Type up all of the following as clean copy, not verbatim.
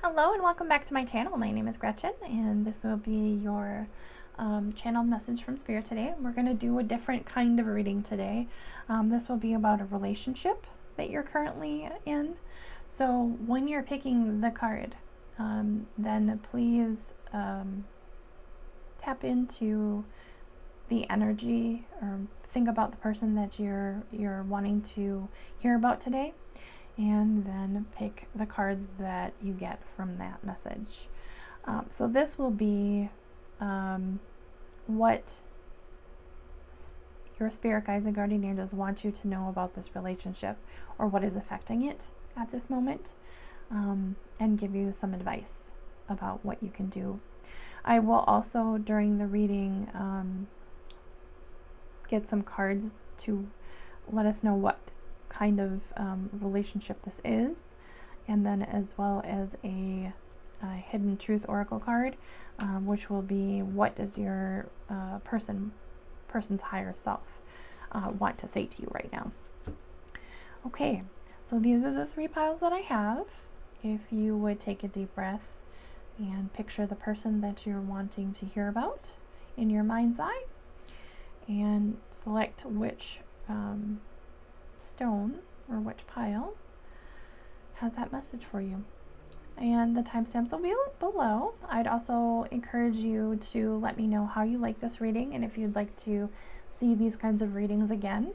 Hello and welcome back to my channel. My name is Gretchen and this will be your channeled message from Spirit today. We're going to do a different kind of reading today. This will be about a relationship that you're currently in. So when you're picking the card, then please tap into the energy or think about the person that you're wanting to hear about today, and then pick the card that you get from that message. So this will be what your spirit guides and guardian angels want you to know about this relationship, or what is affecting it at this moment, and give you some advice about what you can do. I will also, during the reading, get some cards to let us know what kind of relationship this is, and then as well as a hidden truth oracle card, which will be what does your person's higher self want to say to you right now. Okay, so these are the three piles that I have. If you would take a deep breath and picture the person that you're wanting to hear about in your mind's eye, and select which stone or which pile has that message for you. And the timestamps will be below. I'd also encourage you to let me know how you like this reading and if you'd like to see these kinds of readings again.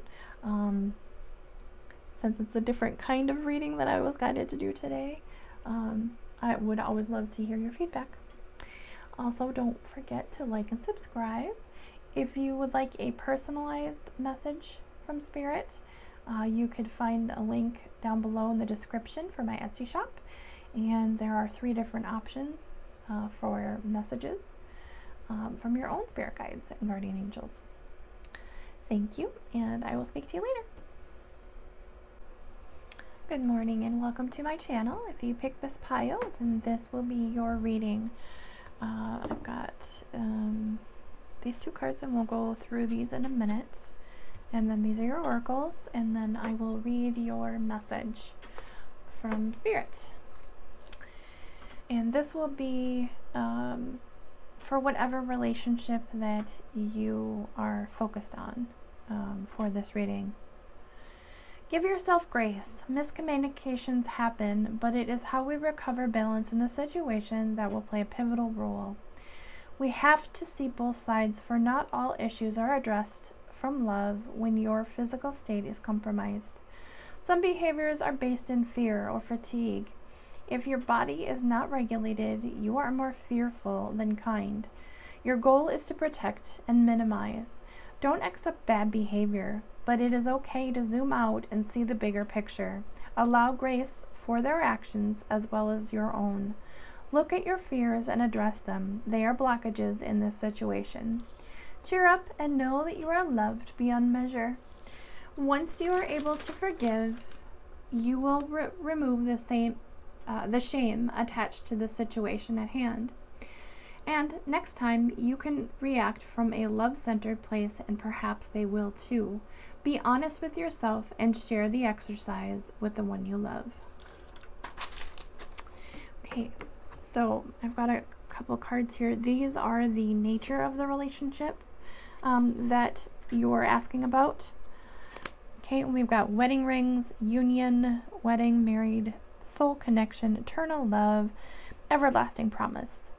Since it's a different kind of reading that I was guided to do today, I would always love to hear your feedback. Also, don't forget to like and subscribe. If you would like a personalized message from Spirit, you could find a link down below in the description for my Etsy shop, and there are 3 different options for messages from your own spirit guides and guardian angels. Thank you, and I will speak to you later. Good morning and welcome to my channel. If you pick this pile, then this will be your reading. I've got these 2 cards, and we'll go through these in a minute. And then these are your oracles, and then I will read your message from Spirit. And this will be for whatever relationship that you are focused on for this reading. Give yourself grace. Miscommunications happen, but it is how we recover balance in the situation that will play a pivotal role. We have to see both sides, for not all issues are addressed from love when your physical state is compromised. Some behaviors are based in fear or fatigue. If your body is not regulated, you are more fearful than kind. Your goal is to protect and minimize. Don't accept bad behavior, but it is okay to zoom out and see the bigger picture. Allow grace for their actions as well as your own. Look at your fears and address them. They are blockages in this situation. Cheer up and know that you are loved beyond measure. Once you are able to forgive, you will remove the shame attached to the situation at hand. And next time you can react from a love-centered place, and perhaps they will too. Be honest with yourself and share the exercise with the one you love. Okay, so I've got a couple cards here. These are the nature of the relationship that you're asking about. Okay, and we've got wedding rings, union, wedding, married, soul connection, eternal love, everlasting promise.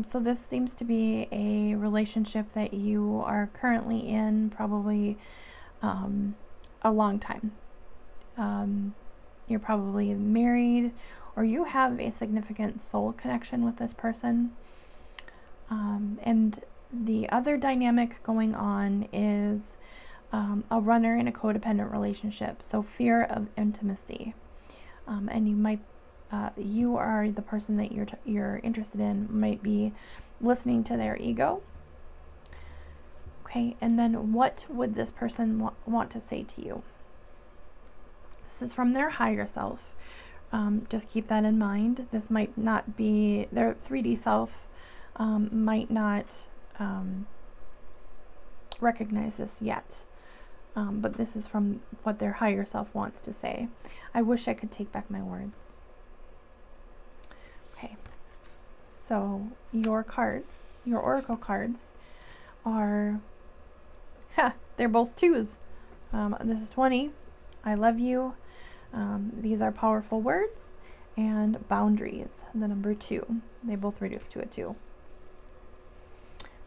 So this seems to be a relationship that you are currently in, probably a long time. You're probably married, or you have a significant soul connection with this person. And the other dynamic going on is a runner in a codependent relationship, so fear of intimacy. And you are the person that you're interested in, might be listening to their ego. Okay, and then what would this person want to say to you? This is from their higher self. Just keep that in mind. This might not be their 3D self, might not recognize this yet. But this is from what their higher self wants to say. I wish I could take back my words. So your cards, your oracle cards, are, they're both 2s. This is 20. I love you. These are powerful words. And boundaries, the number 2. They both reduce to a 2.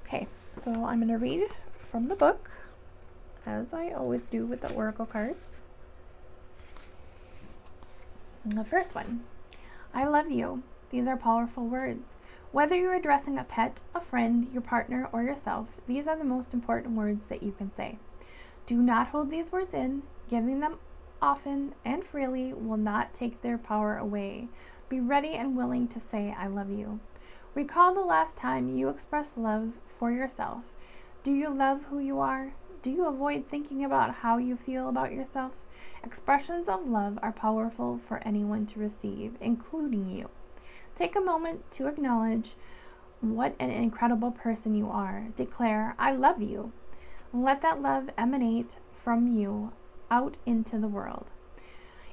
Okay, so I'm going to read from the book, as I always do with the oracle cards. The first one, I love you. These are powerful words. Whether you're addressing a pet, a friend, your partner, or yourself, these are the most important words that you can say. Do not hold these words in. Giving them often and freely will not take their power away. Be ready and willing to say, I love you. Recall the last time you expressed love for yourself. Do you love who you are? Do you avoid thinking about how you feel about yourself? Expressions of love are powerful for anyone to receive, including you. Take a moment to acknowledge what an incredible person you are. Declare, I love you. Let that love emanate from you out into the world.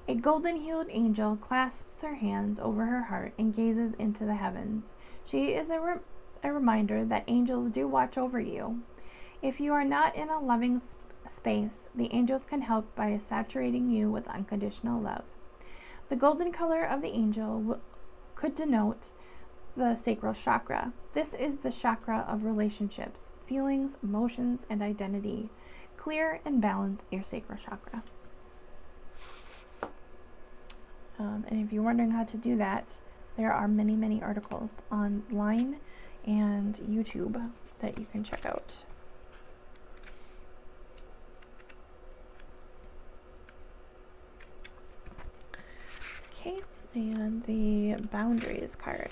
A golden-hued angel clasps her hands over her heart and gazes into the heavens. She is a reminder that angels do watch over you. If you are not in a loving space, the angels can help by saturating you with unconditional love. The golden color of the angel could denote the sacral chakra. This is the chakra of relationships, feelings, emotions, and identity. Clear and balance your sacral chakra. And if you're wondering how to do that, there are many, many articles online and YouTube that you can check out. Okay, and the boundaries card.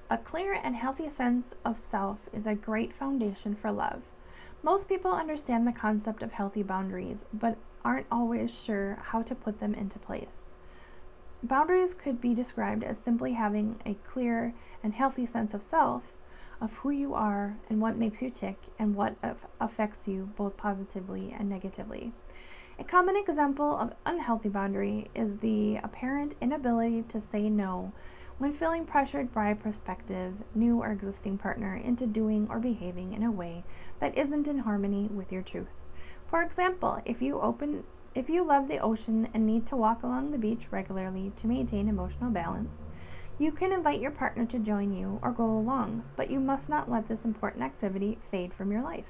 A clear and healthy sense of self is a great foundation for love. Most people understand the concept of healthy boundaries, but aren't always sure how to put them into place. Boundaries could be described as simply having a clear and healthy sense of self, of who you are and what makes you tick and what affects you both positively and negatively. A common example of unhealthy boundary is the apparent inability to say no when feeling pressured by a prospective, new or existing partner into doing or behaving in a way that isn't in harmony with your truth. For example, if you love the ocean and need to walk along the beach regularly to maintain emotional balance, you can invite your partner to join you or go along, but you must not let this important activity fade from your life.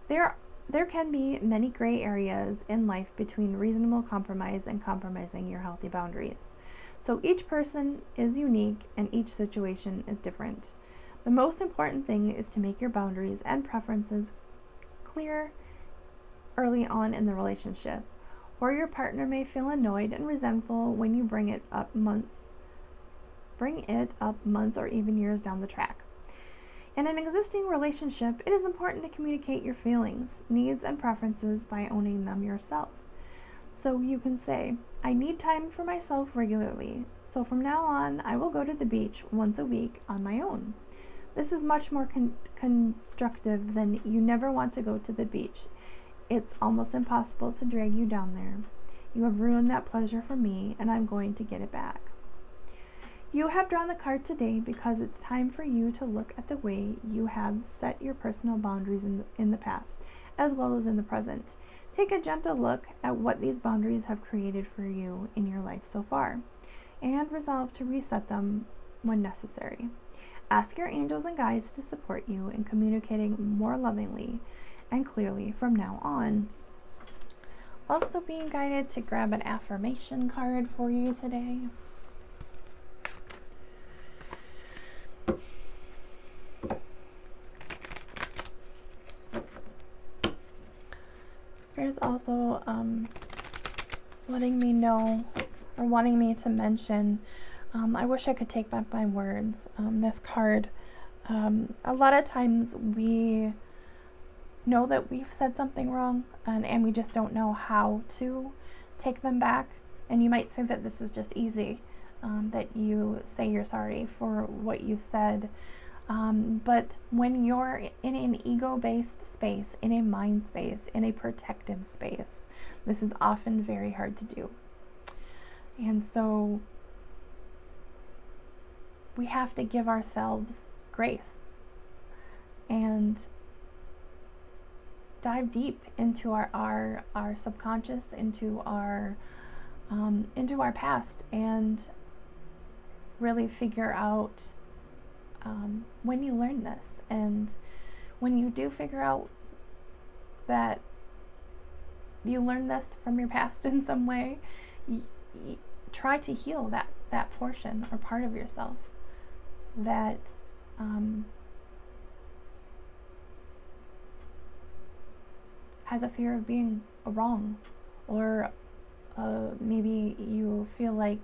There can be many gray areas in life between reasonable compromise and compromising your healthy boundaries. So each person is unique and each situation is different. The most important thing is to make your boundaries and preferences clear early on in the relationship, or your partner may feel annoyed and resentful when you bring it up months or even years down the track. In an existing relationship, it is important to communicate your feelings, needs, and preferences by owning them yourself. So you can say, I need time for myself regularly, so from now on, I will go to the beach once a week on my own. This is much more constructive than you never want to go to the beach. It's almost impossible to drag you down there. You have ruined that pleasure for me, and I'm going to get it back. You have drawn the card today because it's time for you to look at the way you have set your personal boundaries in the past, as well as in the present. Take a gentle look at what these boundaries have created for you in your life so far, and resolve to reset them when necessary. Ask your angels and guides to support you in communicating more lovingly and clearly from now on. Also being guided to grab an affirmation card for you today. Spirit's also letting me know or wanting me to mention, I wish I could take back my words. This card, a lot of times we know that we've said something wrong and we just don't know how to take them back. And you might say that this is just easy, that you say you're sorry for what you said. But when you're in an ego-based space, in a mind space, in a protective space, this is often very hard to do. And so we have to give ourselves grace and dive deep into our subconscious, into our past, and really figure out when you learn this. And when you do figure out that you learned this from your past in some way, try to heal that portion or part of yourself that has a fear of being wrong, or maybe you feel like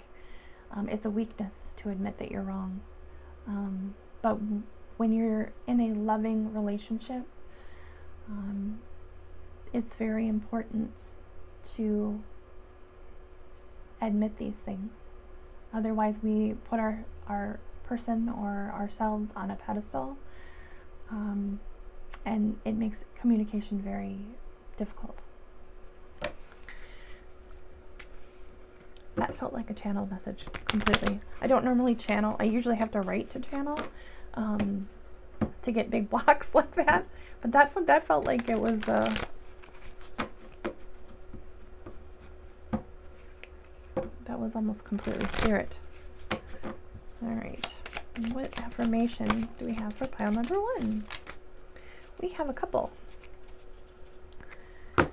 it's a weakness to admit that you're wrong. But when you're in a loving relationship, it's very important to admit these things. Otherwise, we put our person or ourselves on a pedestal, and it makes communication very difficult. That felt like a channeled message completely. I don't normally channel. I usually have to write to channel to get big blocks like that. But that felt like it was that was almost completely spirit. All right. What affirmation do we have for pile number 1? We have a couple. All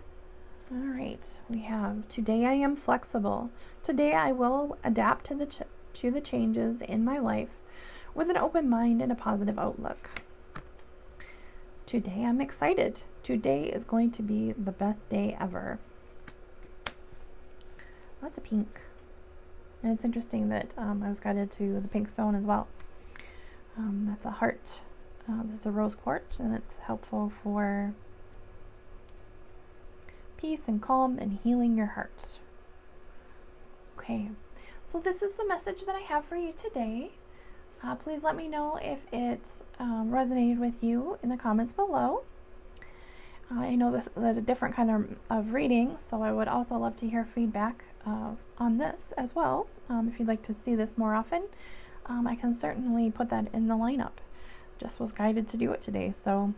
right, we have, today I am flexible. Today I will adapt to the changes in my life with an open mind and a positive outlook. Today I'm excited. Today is going to be the best day ever. Lots of pink. And it's interesting that I was guided to the pink stone as well. That's a heart. This is a rose quartz, and it's helpful for peace and calm and healing your hearts. Okay, so this is the message that I have for you today. Please let me know if it resonated with you in the comments below. I know this is a different kind of reading, so I would also love to hear feedback on this as well. If you'd like to see this more often, I can certainly put that in the lineup. Just was guided to do it today, so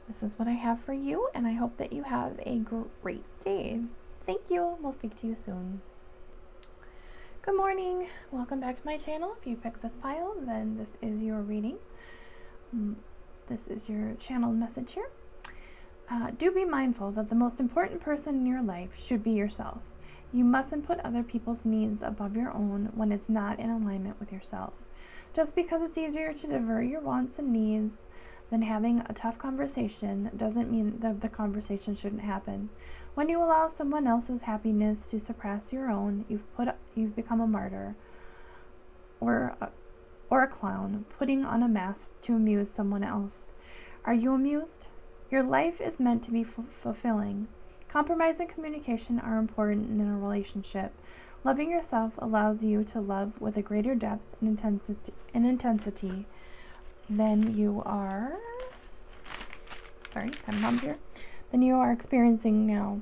this is what I have for you, and I hope that you have a great day. Thank you. We'll speak to you soon. Good morning. Welcome back to my channel. If you picked this pile, then this is your reading. This is your channeled message here. Do be mindful that the most important person in your life should be yourself. You mustn't put other people's needs above your own when it's not in alignment with yourself. Just because it's easier to divert your wants and needs than having a tough conversation doesn't mean that the conversation shouldn't happen. When you allow someone else's happiness to suppress your own, you've become a martyr or a clown, putting on a mask to amuse someone else. Are you amused? Your life is meant to be fulfilling. Compromise and communication are important in a relationship. Loving yourself allows you to love with a greater depth and intensity than you are, than you are experiencing now.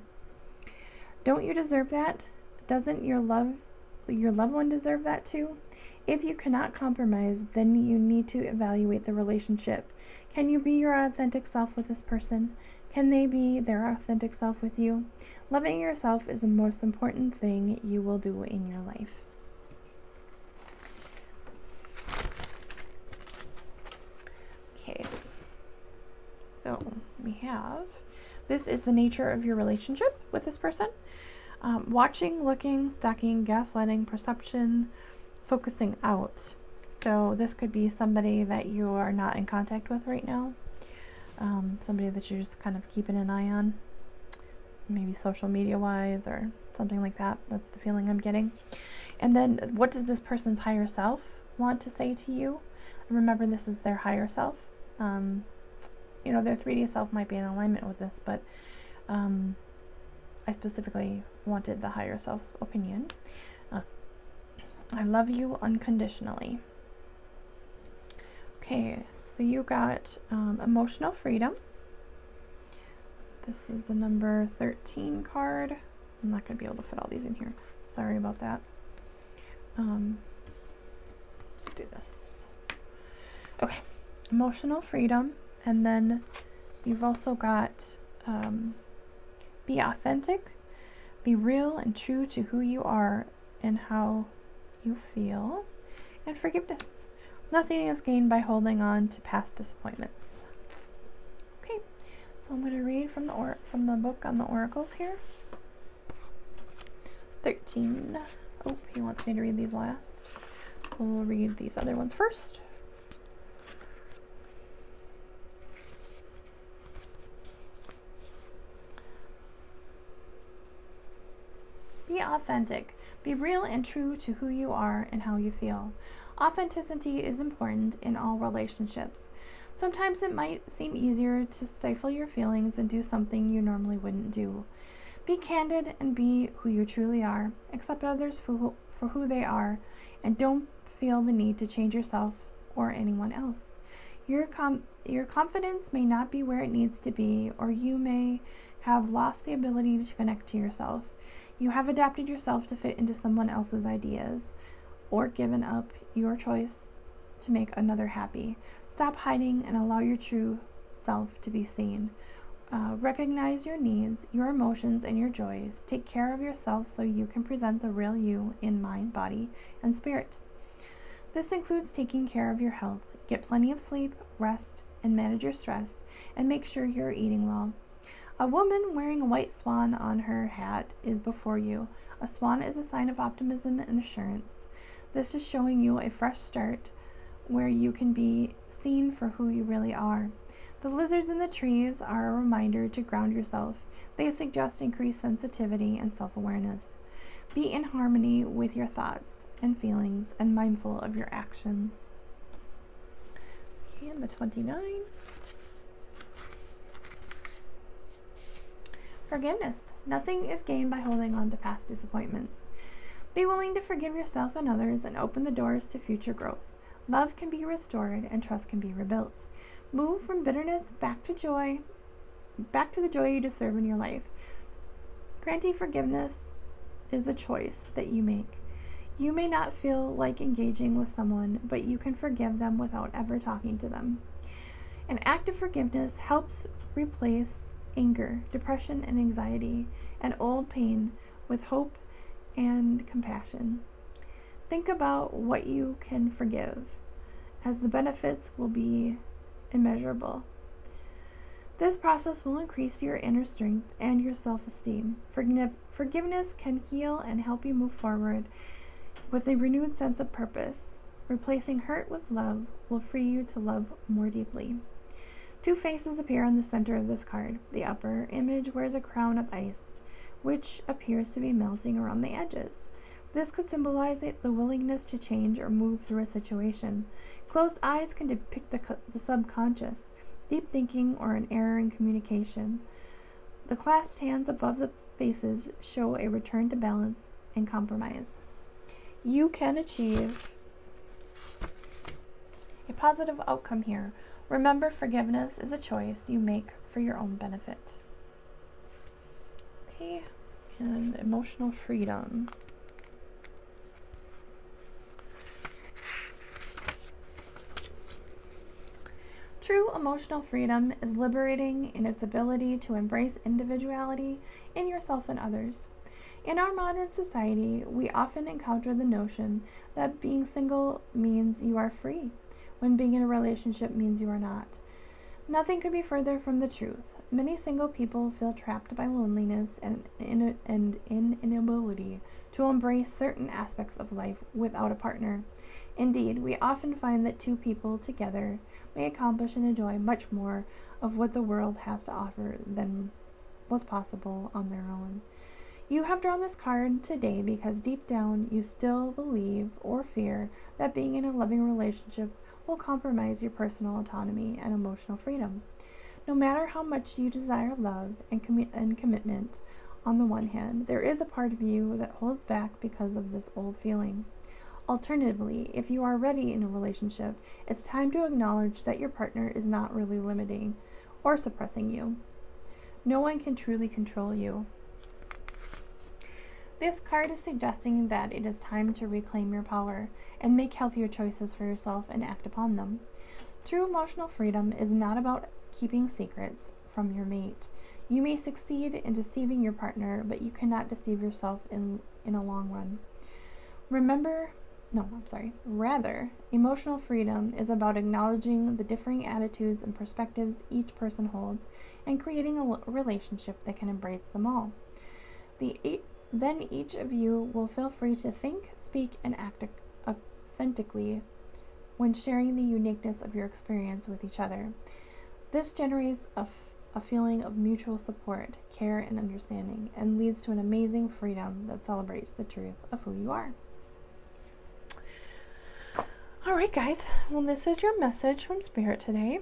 Don't you deserve that? Doesn't your loved one deserve that too? If you cannot compromise, then you need to evaluate the relationship. Can you be your authentic self with this person? Can they be their authentic self with you? Loving yourself is the most important thing you will do in your life. Okay, so we have, this is the nature of your relationship with this person. Watching, looking, stalking, gaslighting, perception, focusing out. So this could be somebody that you are not in contact with right now. Somebody that you're just kind of keeping an eye on, maybe social media wise or something like that. That's the feeling I'm getting. And then what does this person's higher self want to say to you? Remember, this is their higher self. Their 3D self might be in alignment with this, but I specifically wanted the higher self's opinion. I love you unconditionally. Okay, so you got emotional freedom. This is a number 13 card. I'm not going to be able to fit all these in here. Sorry about that. do this. Okay, emotional freedom, and then you've also got be authentic, be real and true to who you are and how you feel, and forgiveness. Nothing is gained by holding on to past disappointments. Okay, so I'm going to read from the book on the oracles here. 13. Oh, he wants me to read these last. So we'll read these other ones first. Be authentic. Be real and true to who you are and how you feel. Authenticity is important in all relationships. Sometimes it might seem easier to stifle your feelings and do something you normally wouldn't do. Be candid and be who you truly are. Accept others for who they are, and don't feel the need to change yourself or anyone else. Your confidence may not be where it needs to be, or you may have lost the ability to connect to yourself. You have adapted yourself to fit into someone else's ideas, or given up your choice to make another happy. Stop hiding and allow your true self to be seen. Recognize your needs, your emotions, and your joys. Take care of yourself so you can present the real you in mind, body, and spirit. This includes taking care of your health. Get plenty of sleep, rest, and manage your stress, and make sure you're eating well. A woman wearing a white swan on her hat is before you. A swan is a sign of optimism and assurance. This is showing you a fresh start where you can be seen for who you really are. The lizards in the trees are a reminder to ground yourself. They suggest increased sensitivity and self-awareness. Be in harmony with your thoughts and feelings and mindful of your actions. Okay, and the 29. Forgiveness. Nothing is gained by holding on to past disappointments. Be willing to forgive yourself and others and open the doors to future growth. Love can be restored and trust can be rebuilt. Move from bitterness back to the joy you deserve in your life. Granting forgiveness is a choice that you make. You may not feel like engaging with someone, but you can forgive them without ever talking to them. An act of forgiveness helps replace anger, depression, and anxiety, and old pain with hope and compassion. Think about what you can forgive, as the benefits will be immeasurable. This process will increase your inner strength and your self-esteem. Forgiveness can heal and help you move forward with a renewed sense of purpose. Replacing hurt with love will free you to love more deeply. Two faces appear on the center of this card. The upper image wears a crown of ice, which appears to be melting around the edges. This could symbolize the willingness to change or move through a situation. Closed eyes can depict the subconscious, deep thinking, or an error in communication. The clasped hands above the faces show a return to balance and compromise. You can achieve a positive outcome here. Remember, forgiveness is a choice you make for your own benefit. Okay, and emotional freedom. True emotional freedom is liberating in its ability to embrace individuality in yourself and others. In our modern society, we often encounter the notion that being single means you are free, when being in a relationship means you are not. Nothing could be further from the truth. Many single people feel trapped by loneliness and inability to embrace certain aspects of life without a partner. Indeed, we often find that two people together may accomplish and enjoy much more of what the world has to offer than was possible on their own. You have drawn this card today because deep down you still believe or fear that being in a loving relationship will compromise your personal autonomy and emotional freedom. No matter how much you desire love and commitment, on the one hand, there is a part of you that holds back because of this old feeling. Alternatively, if you are ready in a relationship, it's time to acknowledge that your partner is not really limiting or suppressing you. No one can truly control you. This card is suggesting that it is time to reclaim your power and make healthier choices for yourself and act upon them. True emotional freedom is not about keeping secrets from your mate. You may succeed in deceiving your partner, but you cannot deceive yourself in a long run. Rather, emotional freedom is about acknowledging the differing attitudes and perspectives each person holds and creating a relationship that can embrace them all. Then each of you will feel free to think, speak, and act authentically when sharing the uniqueness of your experience with each other. This generates a feeling of mutual support, care, and understanding, and leads to an amazing freedom that celebrates the truth of who you are. All right, guys. Well, this is your message from Spirit today.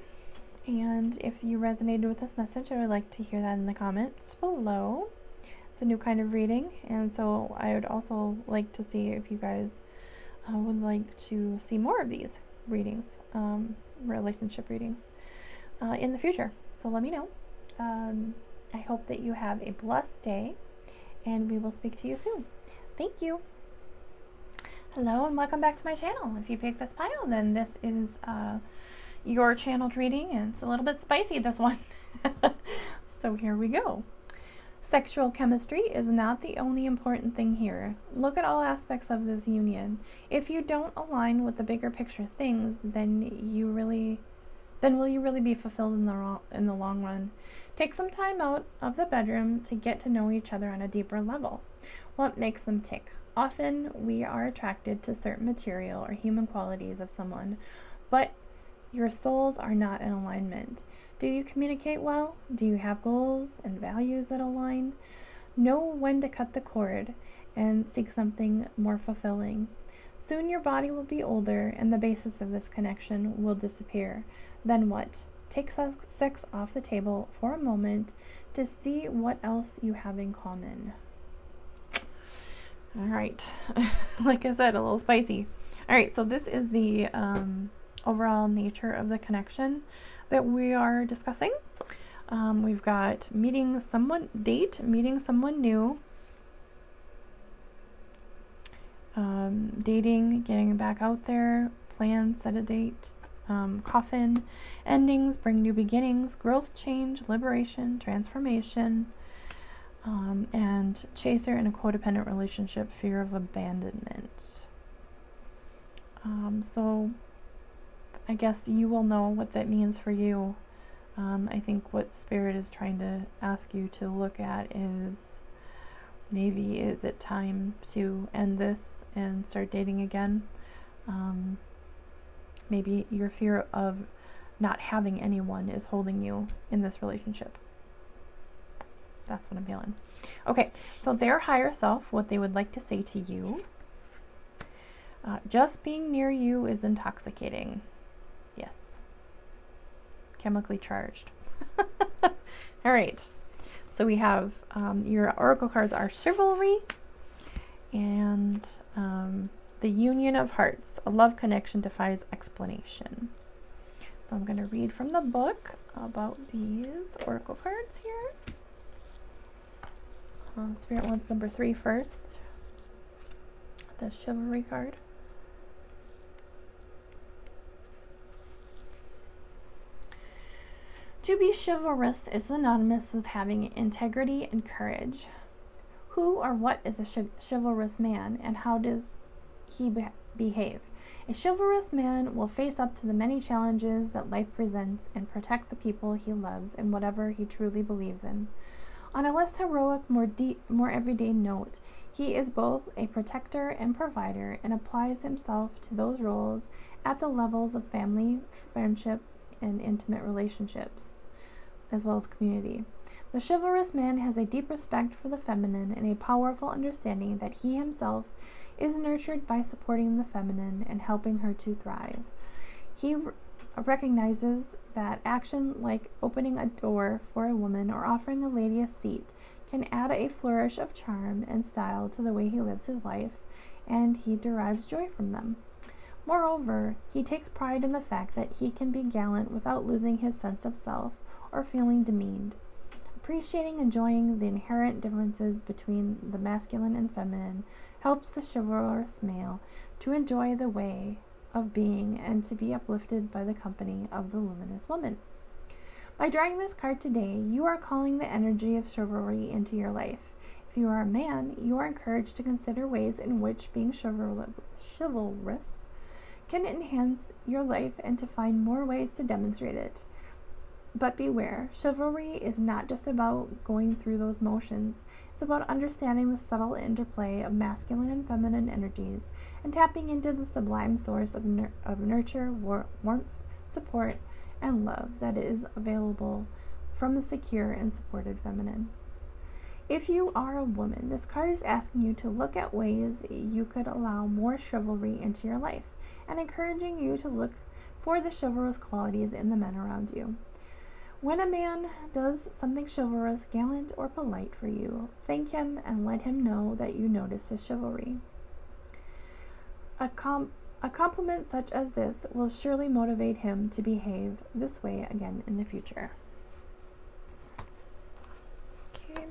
And if you resonated with this message, I would like to hear that in the comments below. It's a new kind of reading, and so I would also like to see if you guys would like to see more of these readings, relationship readings, in the future. So let me know. I hope that you have a blessed day, and we will speak to you soon. Thank you. Hello, and welcome back to my channel. If you picked this pile, then this is your channeled reading, and it's a little bit spicy, this one. So here we go. Sexual chemistry is not the only important thing here. Look at all aspects of this union. If you don't align with the bigger picture things, then will you really be fulfilled in the long run? Take some time out of the bedroom to get to know each other on a deeper level. What makes them tick? Often we are attracted to certain material or human qualities of someone, but your souls are not in alignment. Do you communicate well? Do you have goals and values that align? Know when to cut the cord and seek something more fulfilling. Soon your body will be older and the basis of this connection will disappear. Then what? Take sex off the table for a moment to see what else you have in common. All right. Like I said, a little spicy. All right, so this is the overall nature of the connection that we are discussing. We've got meeting someone new, dating, getting back out there, plan, set a date, coffin, endings, bring new beginnings, growth, change, liberation, transformation, and chaser in a codependent relationship, fear of abandonment. So I guess you will know what that means for you. I think what Spirit is trying to ask you to look at is, maybe is it time to end this and start dating again? Maybe your fear of not having anyone is holding you in this relationship. That's what I'm feeling. Okay, so their higher self, what they would like to say to you. Just being near you is intoxicating. Yes. Chemically charged. All right. So we have your oracle cards are chivalry and the union of hearts. A love connection defies explanation. So I'm going to read from the book about these oracle cards here. Spirit wants number 3 first. The chivalry card. To be chivalrous is synonymous with having integrity and courage. Who or what is a chivalrous man, and how does he behave? A chivalrous man will face up to the many challenges that life presents and protect the people he loves and whatever he truly believes in. On a less heroic, more everyday note, he is both a protector and provider and applies himself to those roles at the levels of family, friendship, and intimate relationships, as well as community. The chivalrous man has a deep respect for the feminine and a powerful understanding that he himself is nurtured by supporting the feminine and helping her to thrive. He recognizes that action like opening a door for a woman or offering a lady a seat can add a flourish of charm and style to the way he lives his life, and he derives joy from them. Moreover, he takes pride in the fact that he can be gallant without losing his sense of self or feeling demeaned. A Appreciating and enjoying the inherent differences between the masculine and feminine helps the chivalrous male to enjoy the way of being and to be uplifted by the company of the luminous woman. By drawing this card today, you are calling the energy of chivalry into your life. If you are a man, you are encouraged to consider ways in which being chivalrous can enhance your life and to find more ways to demonstrate it. But beware, chivalry is not just about going through those motions. It's about understanding the subtle interplay of masculine and feminine energies and tapping into the sublime source of nurture, warmth, support, and love that is available from the secure and supported feminine. If you are a woman, this card is asking you to look at ways you could allow more chivalry into your life and encouraging you to look for the chivalrous qualities in the men around you. When a man does something chivalrous, gallant, or polite for you, thank him and let him know that you noticed his chivalry. A compliment such as this will surely motivate him to behave this way again in the future. Okay.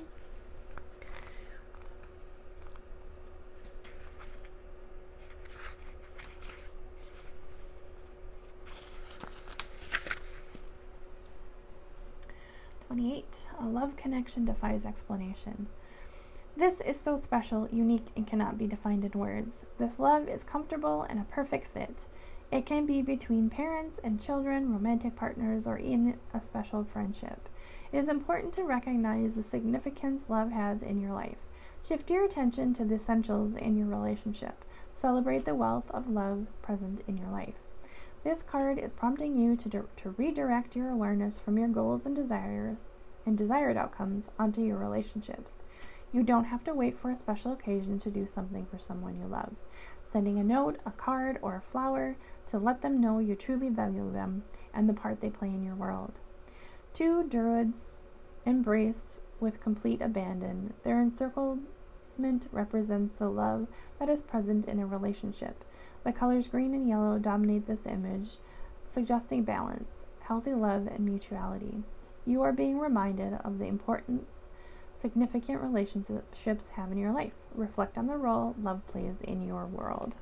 A love connection defies explanation. This is so special, unique, and cannot be defined in words. This love is comfortable and a perfect fit. It can be between parents and children, romantic partners, or in a special friendship. It is important to recognize the significance love has in your life. Shift your attention to the essentials in your relationship. Celebrate the wealth of love present in your life. This card is prompting you to redirect your awareness from your goals and desired outcomes onto your relationships. You don't have to wait for a special occasion to do something for someone you love. Sending a note, a card, or a flower to let them know you truly value them and the part they play in your world. Two druids embraced with complete abandon. Their encirclement represents the love that is present in a relationship. The colors green and yellow dominate this image, suggesting balance, healthy love, and mutuality. You are being reminded of the importance significant relationships have in your life. Reflect on the role love plays in your world.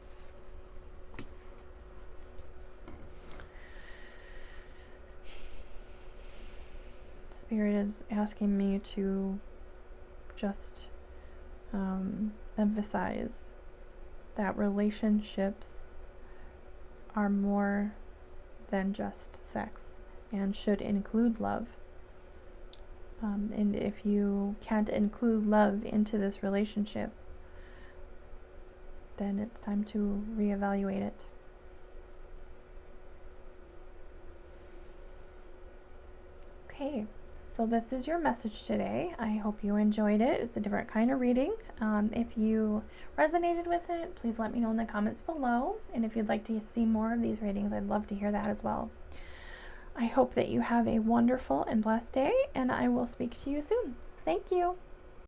Spirit is asking me to just emphasize that relationships are more than just sex and should include love. And if you can't include love into this relationship, then it's time to reevaluate it. Okay, so this is your message today. I hope you enjoyed it. It's a different kind of reading. If you resonated with it, please let me know in the comments below. And if you'd like to see more of these readings, I'd love to hear that as well. I hope that you have a wonderful and blessed day, and I will speak to you soon. Thank you.